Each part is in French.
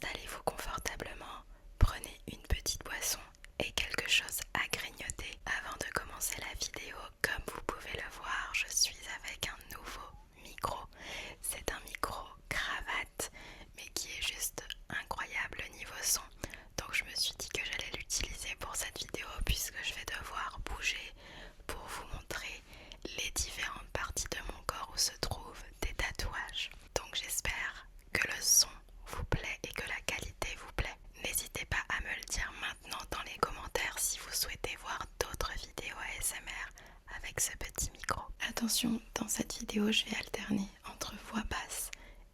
Installez-vous confortablement, prenez une petite boisson et quelque chose à grignoter. Avant de commencer la vidéo, comme vous pouvez le voir, je suis avec un nouveau micro. C'est un micro cravate, mais qui est juste incroyable niveau son. Donc je me suis dit que j'allais l'utiliser pour cette vidéo puisque je vais devoir bouger pour vous montrer les différentes parties de mon corps où se trouvent des tatouages. Donc j'espère que le son vous plaît et que la qualité vous plaît. N'hésitez pas à me le dire maintenant dans les commentaires si vous souhaitez voir d'autres vidéos ASMR avec ce petit micro. Attention, dans cette vidéo je vais alterner entre voix basse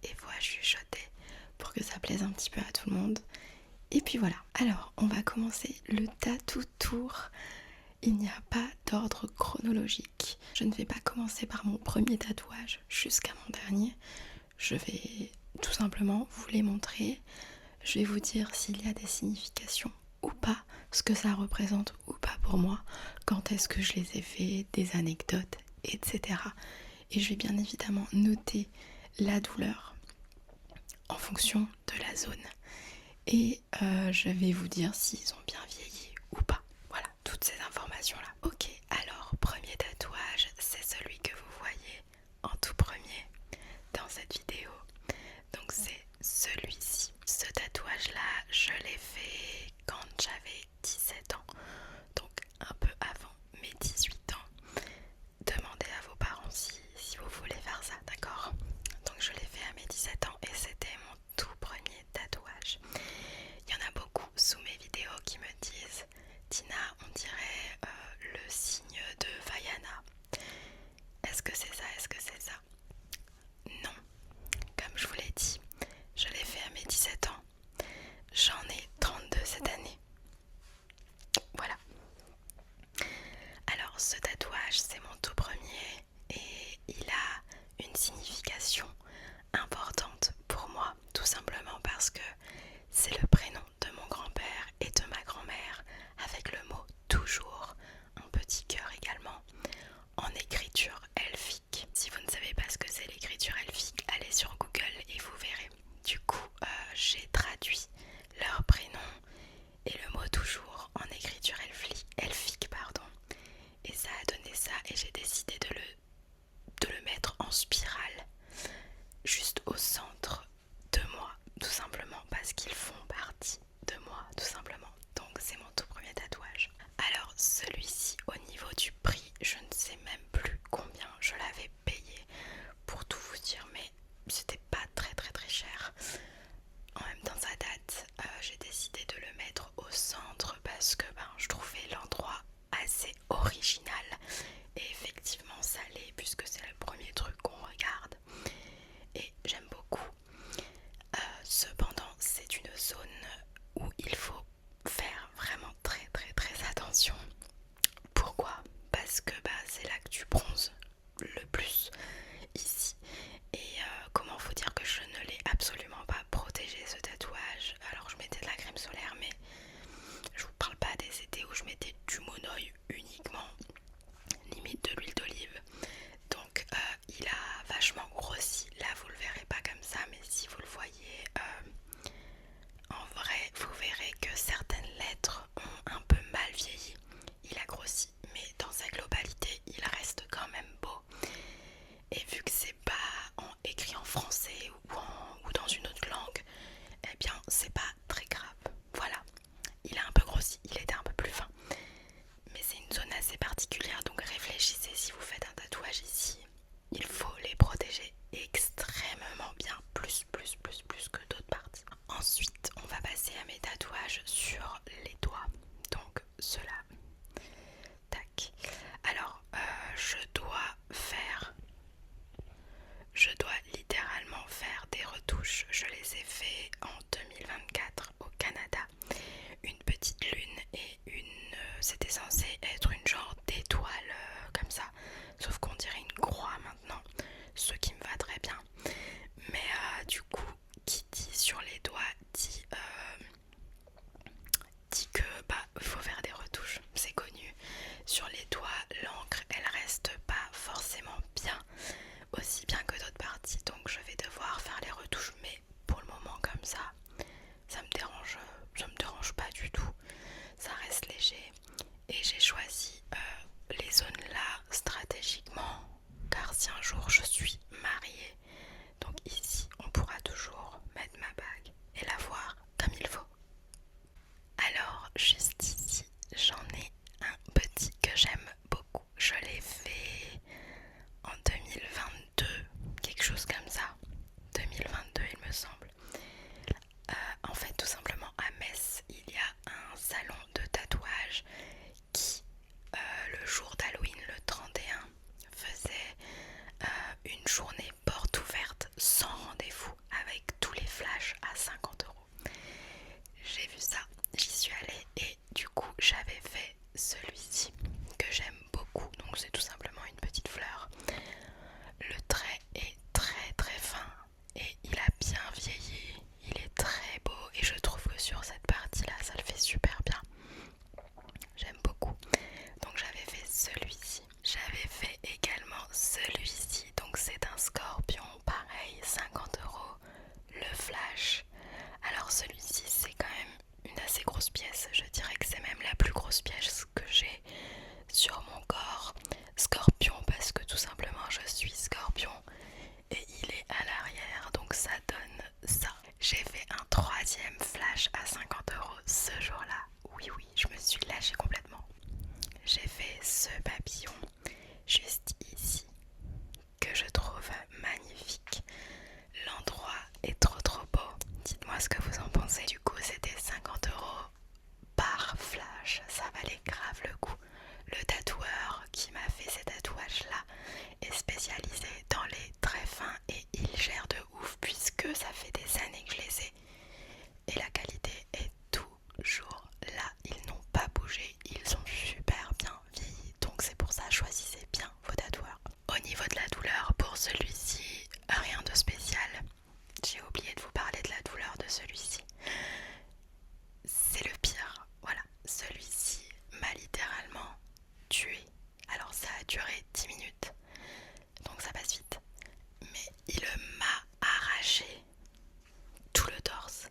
et voix chuchotée pour que ça plaise un petit peu à tout le monde. Et puis voilà, alors on va commencer le tattoo tour. Il n'y a pas d'ordre chronologique. Je ne vais pas commencer par mon premier tatouage jusqu'à mon dernier. Je vais tout simplement vous les montrer. Je vais vous dire s'il y a des significations ou pas, ce que ça représente ou pas pour moi, quand est-ce que je les ai fait, des anecdotes, etc. Et je vais bien évidemment noter la douleur en fonction de la zone. Et je vais vous dire s'ils ont bien vieilli ou pas. Voilà, toutes ces informations-là. Ok, alors, premier tatouage, c'est celui que vous voyez en tout premier dans cette vidéo. Donc c'est celui-ci. Ce tatouage-là, je l'ai fait quand j'avais 17 ans. Donc un peu avant mes 18 ans. Demandez à vos parents si vous voulez faire ça, d'accord? Donc je l'ai fait à mes 17 ans et c'était mon tout premier tatouage. Il y en a beaucoup sous mes vidéos qui me disent Tina, on dirait le signe de Vaiana. Est-ce que c'est ça? Est-ce que c'est ça? Non. Comme je vous l'ai dit, je l'ai fait à mes 17 ans. J'en ai 32 cette année. Voilà. Alors ce tatouage, c'est mon tout premier et il a une signification importante pour moi, tout simplement parce que c'est le prénom de mon grand-père et de ma grand-mère avec le mot toujours, un petit cœur également, en écriture elfique. Si vous ne savez pas ce que c'est l'écriture elfique, allez sur Google et vous verrez. Du coup, j'ai traduit leur prénom et le mot toujours en écriture elfique, pardon. Et ça a donné ça et j'ai décidé de le mettre en spirale juste au centre de moi, tout simplement parce qu'ils font partie de moi, tout simplement. Donc c'est mon tout premier tatouage. Alors celui-ci, au niveau du prix, je ne sais même plus combien je l'avais payé pour tout vous dire, mais c'était pas très cher. En même temps ça date, j'ai décidé de le mettre au centre parce que je trouvais l'endroit assez original et effectivement ça l'est puisque c'est le premier truc qu'on regarde et j'aime beaucoup. Cependant c'est une zone où il faut faire vraiment très attention. Pourquoi? Parce que c'est là que tu bronzes le plus ici. Et comment vous dire que je ne l'ai absolument pas protégé ce tatouage. Alors je mettais de la crème solaire mais je vous parle pas des étés où je mettais du monoeil uniquement, limite de l'huile d'olive. Donc il a vachement grossi. Là vous le verrez pas comme ça mais si vous le voyez en vrai vous verrez que certaines lettres ont un peu mal vieilli. Il a grossi mais dans sa globalité il reste quand même beau. Et vu que c'est pas écrit en français ou dans une autre langue, eh bien c'est pas très grave. Voilà, il a un peu grossi, il était un peu plus fin. Mais c'est une zone assez particulière, donc réfléchissez si vous faites un tatouage ici. Il faut les protéger extrêmement bien, plus que d'autres parties. Ensuite, on va passer à mes tatouages sur les doigts. Donc ceux-là. Tac. Alors, je dois littéralement si un jour je suis mariée. Donc ici, on pourra toujours mettre ma bague et la voir comme il faut. Alors, juste ici, j'en ai un petit que j'aime beaucoup. Je l'ai fait en 2022, quelque chose comme ça. 2022, il me semble. En fait, tout simplement à Metz, il y a un salon de tatouage qui, le jour d'Halloween, le 31, faisait une journée porte ouverte sans rendez-vous avec tous les flashs à 50 euros. J'ai vu ça, j'y suis allée et du coup j'avais fait celui-ci que j'aime beaucoup. Donc c'est tout simplement une petite fleur. Le trait est très très fin et il a bien vieilli. Il est très beau et je trouve que sur cette partie-là, ça le fait super bien. J'aime beaucoup. Donc j'avais fait celui-ci. J'avais fait également celui-ci. Donc c'est un scorpion, pareil, 50 euros. Le flash. Alors celui-ci, c'est quand même une assez grosse pièce. Je dirais que c'est même la plus grosse pièce que j'ai sur mon corps. Scorpion parce que tout simplement je suis scorpion et il est à l'arrière, donc ça donne ça. J'ai fait un troisième flash à 50 euros ce jour-là. Oui, je me suis lâchée complètement. J'ai fait ce papillon juste ici que je trouve magnifique. L'endroit est trop beau. Dites-moi ce que vous en pensez. Du coup, c'était 50 euros par flash. Ça valait grave le coup. Le tatoueur qui m'a fait ces tatouages-là est spécialisé dans les traits fins et il gère de ouf puisque ça fait des années que je les ai. Et la qualité est toujours là. Ils n'ont pas bougé. Ils sont super bien vieillis. Donc c'est pour ça, choisissez bien vos tatoueurs. Au niveau de la douleur, pour celui-ci, rien de spécial. J'ai oublié de vous parler de la douleur de celui-ci. C'est le pire. Voilà, celui-ci m'a littéralement tué. Alors ça a duré 10 minutes. Donc ça passe vite. Mais il m'a arraché tout le torse.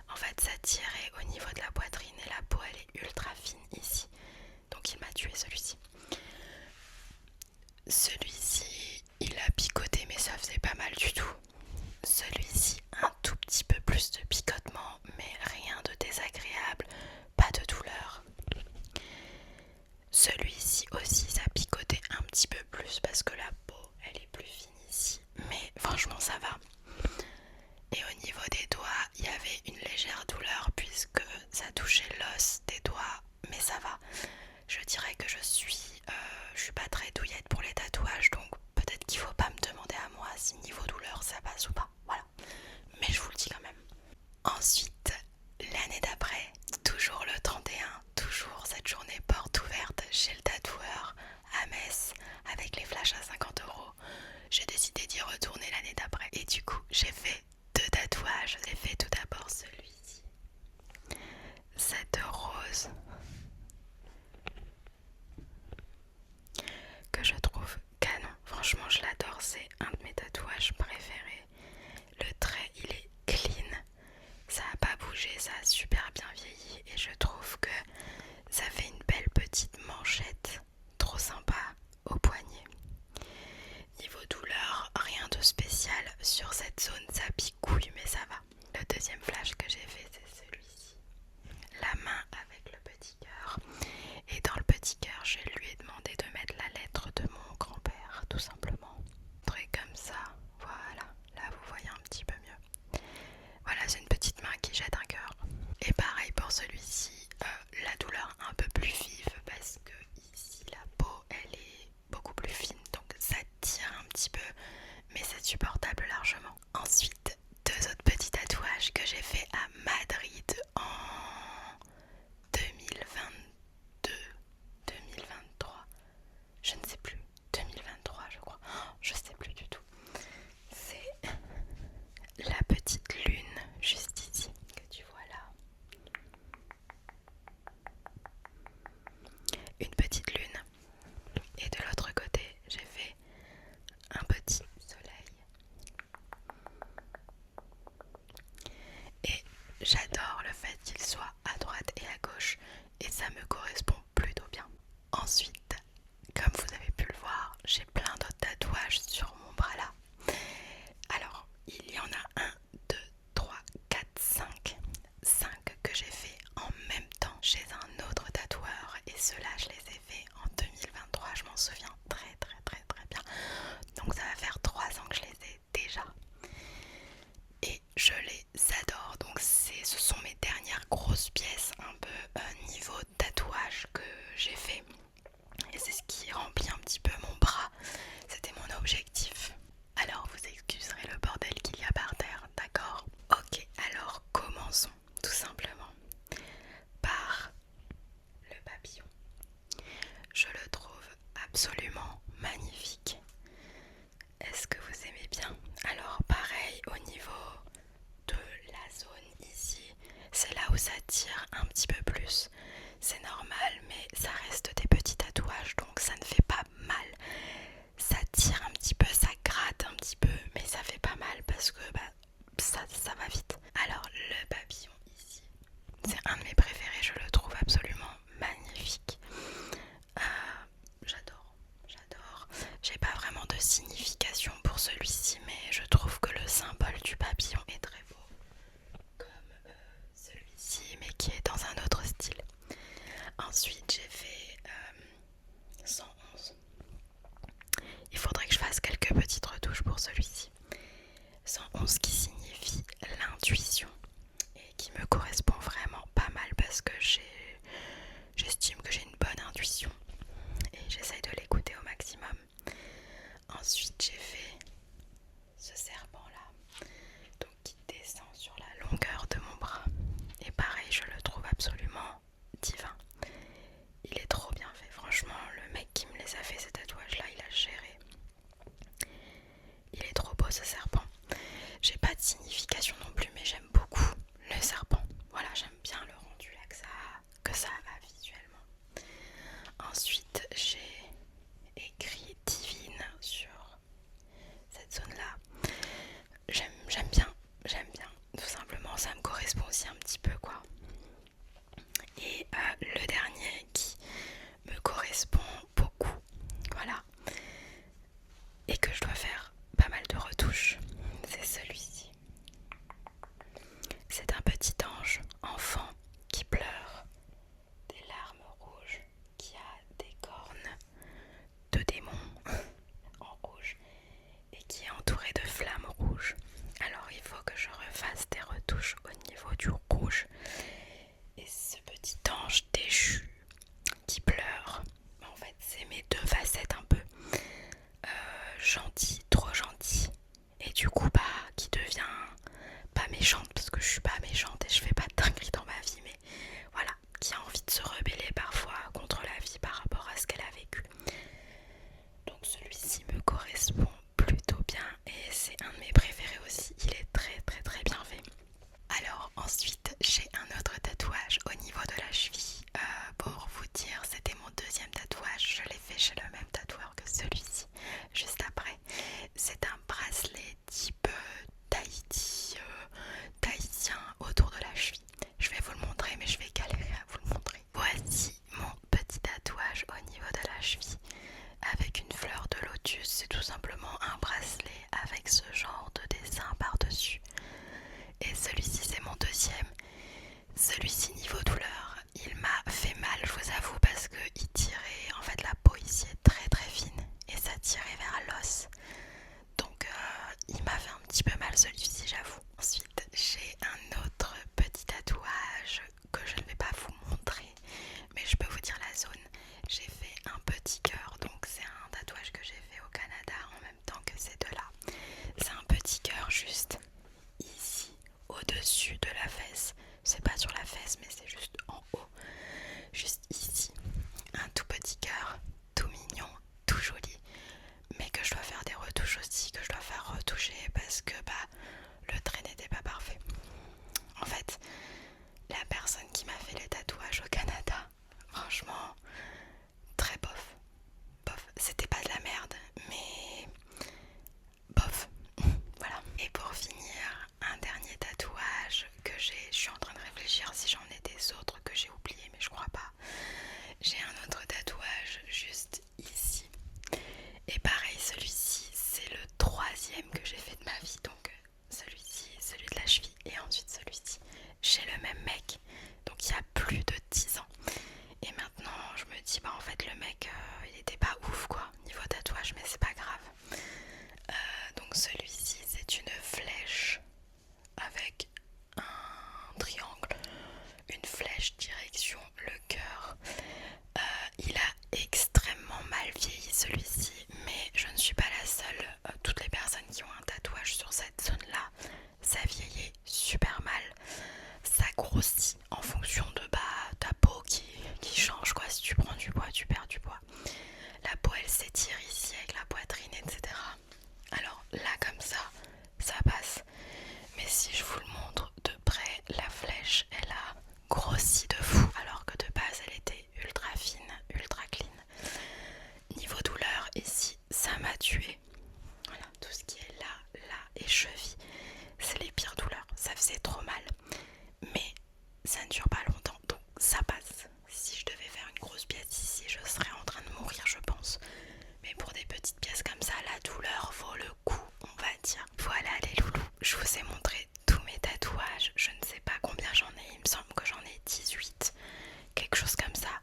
En fait, ça tirait au niveau de la poitrine et la peau, elle est ultra fine ici. Donc il m'a tué celui-ci. Celui-ci, il a picoté, mais ça faisait pas mal du tout. Celui-ci, un tout petit peu plus de picotement, mais rien de désagréable, pas de douleur. Celui-ci aussi, ça picotait un petit peu plus parce que la peau, elle est plus fine ici. Mais franchement, ça va. Et au niveau des doigts, il y avait une légère douleur puisque ça touchait l'os des doigts, mais ça va. Je dirais que je suis pas très douillette pour les tatouages, donc peut-être qu'il faut pas me demander à moi si niveau douleur ça passe ou pas. Voilà. Mais je vous le dis quand même. Ensuite, l'année d'après, toujours le 31, toujours cette journée porte ouverte chez le tatoueur à Metz avec les flashs à 50 euros. J'ai décidé d'y retourner l'année d'après. Et du coup, j'ai fait 2 tatouages. J'ai fait tout d'abord celui-ci. Cette rose que je trouve canon. Franchement, je l'adore. C'est un de mes tatouages préférés. Le trait, il est clean. Ça n'a pas bougé, ça a super bien vieilli. Et je trouve que ça fait une belle petite manchette. Trop sympa au poignet. Niveau douleur, rien de spécial. Sur cette zone, ça picouille, mais ça va. Le deuxième flash que j'ai fait, c'est celui-ci. La main avec le petit cœur. Et dans le petit cœur, je lui ai demandé de mettre la lettre de mon grand-père, tout simplement. Truc comme ça. Voilà. Là, vous voyez un petit peu mieux. Voilà, c'est une petite main qui jette un cœur. Et pareil pour celui-ci, la douleur un peu plus vive parce que ici, la peau, elle est beaucoup plus fine. Donc ça tire un petit peu, mais c'est supportable largement. Ensuite, 2 autres petits tatouages que j'ai fait à Madrid en 2022, 2023, je ne sais plus, 2023 je crois, je sais plus du tout. C'est la petite lune juste ici que tu vois là. Une petite lune. Et de l'autre côté, j'ai fait un petit soleil. Et objectif. Alors vous excuserez le bordel qu'il y a par terre, d'accord? Ok, alors commençons tout simplement par le papillon. Je le trouve absolument magnifique. Est-ce que vous aimez bien? Alors pareil au niveau de la zone ici, c'est là où ça tire un petit peu plus. C'est normal, mais ça reste des petits tatouages, donc ça ne fait pas mal. Ça tire un petit peu, ça gratte un petit peu, mais ça fait pas mal parce que ça va vite. Alors le papillon ici, c'est un de mes préférés, je le trouve absolument magnifique. J'adore. J'ai pas vraiment de signification pour celui-ci, mais je trouve que le symbole du papillon est très beau. Comme celui-ci, mais qui est dans un autre style. Ensuite, j'ai fait 111. Il faudrait que je fasse quelques petites retouches pour celui-ci. 111 qui signifie l'intuition et qui me correspond vraiment pas mal parce que j'estime que j'ai une bonne intuition et j'essaye de l'écouter au maximum. Ensuite, j'ai fait ce serpent là, donc qui descend sur la longueur de mon bras. Et pareil, je le trouve absolument divin. Il est trop bien fait, franchement, le mec qui me les a fait ces tatouages là, il a géré. Il est trop beau ce serpent. J'ai pas de signification non plus, mais j'aime beaucoup le serpent. Voilà, j'aime bien le rendu là que ça a visuellement. Ensuite, j'ai écrit divine sur cette zone là. J'aime bien, tout simplement, ça me correspond aussi un petit peu quoi. Et le dernier qui me correspond beaucoup, voilà, et que je dois faire pas mal de retouches, c'est celui-ci. C'est un petit ange enfant qui pleure des larmes rouges, qui a des cornes de démon en rouge et qui est entouré de flammes rouges. Alors il faut que je refasse des retouches au niveau du rouge. Et ce petit ange déchu qui pleure, en fait c'est mes deux facettes un peu gentil, trop gentil, et du coup qui devient pas méchante parce que je suis pas méchante et je fais pas de dinguerie dans ma vie, mais voilà, qui a envie de se rebeller parfois contre la vie par rapport à ce qu'elle a vécu. Donc celui-ci me correspond plutôt bien et c'est un de mes préférés aussi, il est très bien fait. Alors ensuite j'ai un autre tatouage au niveau de la cheville. Pour vous dire, c'était mon deuxième tatouage, je l'ai fait chez le même tatoueur que celui-ci juste après. C'est un bracelet type tahitien autour de la cheville. Je vais vous le montrer, mais je vais galérer à vous le montrer. Voici mon petit tatouage au niveau de la cheville avec une fleur de lotus. C'est tout simplement un bracelet avec ce genre de dessin par-dessus. Et celui-ci c'est mon deuxième. Celui-ci niveau douleur, il m'a fait mal, je vous avoue, parce que il tirait, en fait la peau ici est très fine et ça tirait vers l'os. Donc il m'a fait un petit peu mal celui-ci, j'avoue. Ensuite j'ai un autre petit tatouage que je ne vais pas vous montrer, mais je peux vous dire la zone. J'ai fait un petit cœur, donc c'est un tatouage que j'ai fait au Canada en même temps que ces deux-là. C'est un petit cœur juste ici, au-dessus de la fesse. C'est pas sur la fesse, mais c'est juste en haut, juste ici. Un tout petit cœur, tout mignon, tout joli, mais que je dois faire des retouches aussi, que je dois faire retoucher parce que le trait n'était pas parfait. En fait, la personne qui m'a fait les tatouages au Canada, franchement, très bof. C'était pas de la merde, mais bof. Voilà. Et pour finir, un dernier tatouage que j'ai. Je suis en train de réfléchir si j'en ai des autres que j'ai oubliés, mais je crois pas. J'ai un autre tatouage juste ici. Et pareil, celui-ci, c'est le troisième que j'ai fait de ma vie. Donc celui-ci, celui de la cheville et ensuite celui-ci. Chez le même mec. Donc il y a plus de 10 ans. Et maintenant, je me dis, en fait, le mec, il était pas ouf, quoi, niveau tatouage, mais c'est pas grave. Donc celui-ci, c'est une flèche avec un triangle, une flèche direction le cœur. Il a extrêmement mal vieilli celui-ci, mais je ne suis pas la seule toutes les personnes qui ont un tatouage sur cette zone-là, ça vieillit super mal. Ça grossit en fonction de ta peau qui change quoi. Si tu prends du poids, tu perds du poids. La peau elle s'étire ici avec la poitrine, etc. Alors là comme ça passe. Mais si je vous le montre de près, la flèche elle a grossi de fou alors que de base elle était ultra fine, ultra clean. Niveau douleur, ici ça m'a tué. Voilà, tout ce qui est là et cheville, c'est les pires douleurs. Ça faisait trop mal. Mais ça ne dure pas longtemps, donc ça passe. Si je devais faire une grosse pièce ici, je serais en train de mourir, je pense. Mais pour des petites pièces comme ça, la douleur vaut le coup, on va dire. Voilà les loulous, je vous ai montré tous mes tatouages. Je ne sais pas combien j'en ai, il me semble que j'en ai 18, quelque chose comme ça.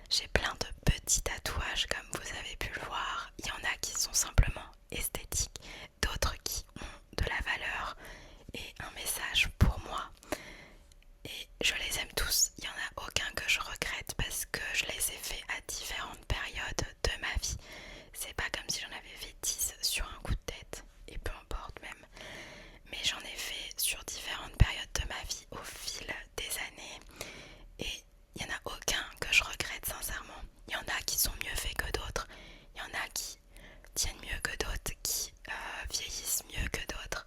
J'ai plein de petits tatouages comme vous avez pu le voir. Il y en a qui sont simplement esthétiques, d'autres qui ont de la valeur et un message pour moi. Et je les aime tous, il n'y en a aucun que je regrette parce que je les ai faits à différentes périodes de ma vie. C'est pas comme si j'en avais fait 10 sur un coup de tête, et peu importe même. Mais j'en ai fait sur différentes périodes de ma vie au fil des années. Et il n'y en a aucun que je regrette sincèrement. Il y en a qui sont mieux faits que d'autres. Il y en a qui tiennent mieux que d'autres, qui vieillissent mieux que d'autres.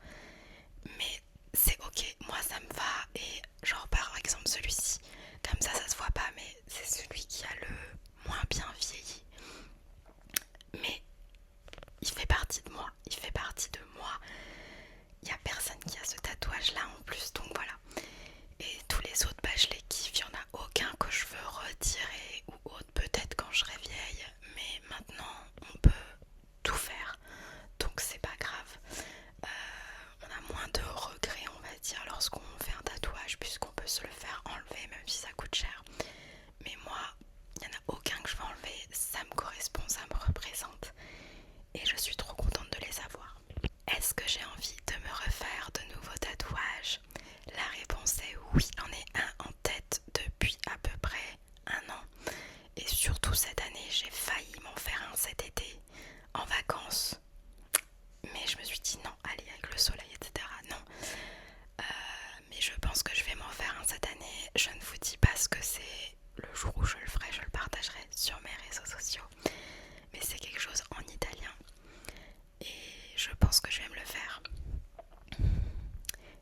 Mais c'est ok, moi ça me va. Et genre par exemple celui-ci, comme ça se voit pas, mais c'est celui qui a le moins bien vieilli. Mais il fait partie de moi, il fait partie de moi. Il n'y a personne qui a ce tatouage là en plus, donc voilà. Et tous les autres, je les kiffe, il n'y en a aucun que je veux retirer ou autre, peut-être quand je serai vieille. Mais maintenant on peut tout faire, donc c'est pas grave. On a moins de regrets, on va dire, lorsqu'on fait un tatouage, puisqu'on peut se le faire enlever même si ça coûte cher. Mais moi, il n'y en a aucun que je veux enlever, ça me correspond, ça me représente et je suis trop contente de les avoir. Est-ce que j'ai envie de me refaire de nouveaux tatouages? La réponse est oui, j'en ai un en tête depuis à peu près un an. Et surtout cette année, j'ai failli m'en faire un cet été en vacances. Mais je me suis dit non, allez avec le soleil, etc. Non. Mais je pense que je vais m'en faire un cette année. Je ne vous dis pas ce que c'est. Le jour où je le ferai, je le partagerai sur mes réseaux sociaux. Mais c'est quelque chose en italien. Et je pense que je vais me le faire.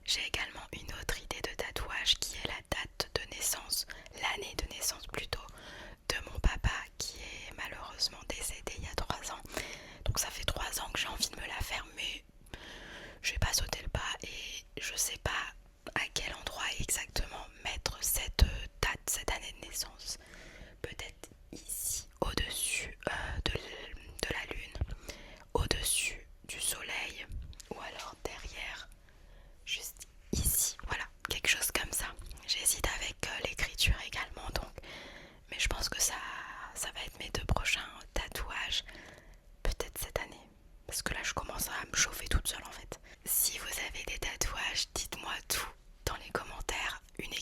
J'ai également une autre idée de tatouage qui est la date de naissance, l'année de naissance plutôt, de mon papa qui est malheureusement décédé il y a 3 ans. Donc ça fait 3 ans que j'ai envie de me la faire, mais je vais pas sauter le pas et je sais pas à quel endroit exactement mettre cette date, cette année de naissance. Peut-être ici, au-dessus de la lune, au-dessus du soleil, ou alors derrière, juste ici, voilà, quelque chose comme ça. J'hésite avec l'écriture également, donc, mais je pense que ça va être mes 2 prochains tatouages, peut-être cette année, parce que là je commence à me chauffer toute seule en fait. Si vous avez des tatouages, dites-moi tout dans les commentaires, une